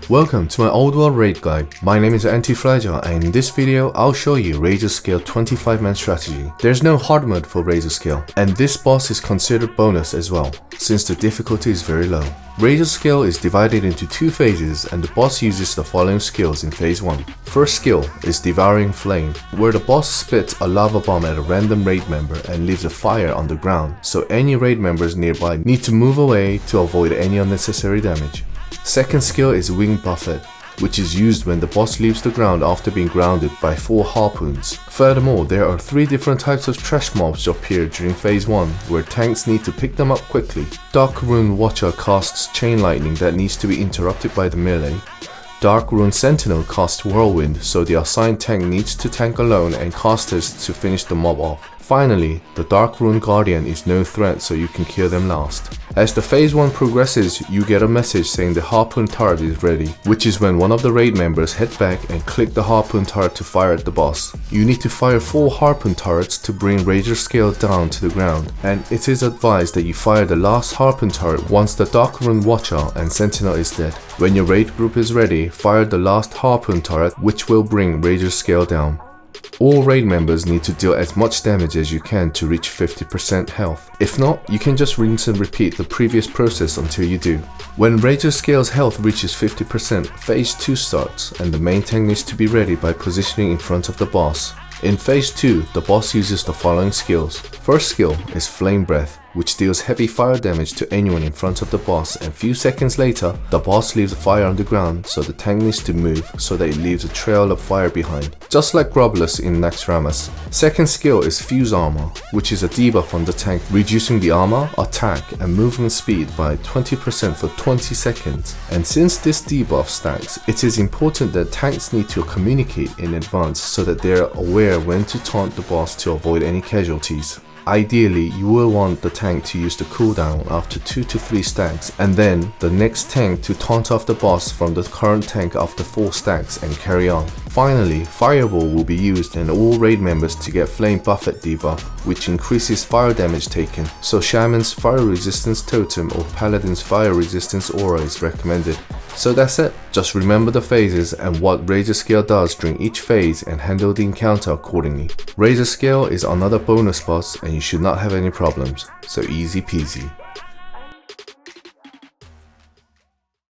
Welcome to my ULDUAR raid guide. My name is Antifragile, and in this video I'll show you Razorscale 25-man strategy. There's no hard mode for Razorscale, and this boss is considered bonus as well, since the difficulty is very low. Razorscale is divided into two phases, and the boss uses the following skills in phase 1. First skill is Devouring Flame, where the boss spits a lava bomb at a random raid member and leaves a fire on the ground, so any raid members nearby need to move away to avoid any unnecessary damage. Second skill is Wing Buffet, which is used when the boss leaves the ground after being grounded by 4 harpoons. Furthermore, there are 3 different types of trash mobs that appear during phase 1, where tanks need to pick them up quickly. Dark Rune Watcher casts Chain Lightning that needs to be interrupted by the melee. Dark Rune Sentinel casts Whirlwind, so the assigned tank needs to tank alone and casters to finish the mob off. Finally, the Dark Rune Guardian is no threat, so you can kill them last. As the phase 1 progresses, you get a message saying the harpoon turret is ready, which is when one of the raid members head back and click the harpoon turret to fire at the boss. You need to fire 4 harpoon turrets to bring Razorscale down to the ground, and it is advised that you fire the last harpoon turret once the Dark Rune Watcher and Sentinel is dead. When your raid group is ready, fire the last harpoon turret, which will bring Razorscale down. All raid members need to deal as much damage as you can to reach 50% health. If not, you can just rinse and repeat the previous process until you do. When Razorscale's health reaches 50%, phase 2 starts, and the main tank needs to be ready by positioning in front of the boss. In phase 2, the boss uses the following skills. First skill is Flame Breath, which deals heavy fire damage to anyone in front of the boss, and few seconds later, the boss leaves a fire on the ground, so the tank needs to move so that it leaves a trail of fire behind, just like Grobbulus in Naxxramas. Second skill is Fuse Armor, which is a debuff on the tank, reducing the armor, attack, and movement speed by 20% for 20 seconds. And since this debuff stacks, it is important that tanks need to communicate in advance so that they are aware when to taunt the boss to avoid any casualties. Ideally, you will want the tank to use the cooldown after 2 to 3 stacks, and then the next tank to taunt off the boss from the current tank after 4 stacks and carry on. Finally, Fireball will be used in all raid members to get Flame Buffet debuff, which increases fire damage taken, so Shaman's Fire Resistance Totem or Paladin's Fire Resistance Aura is recommended. So that's it. Just remember the phases and what Razorscale does during each phase and handle the encounter accordingly. Razorscale is another bonus boss and you should not have any problems, so easy peasy.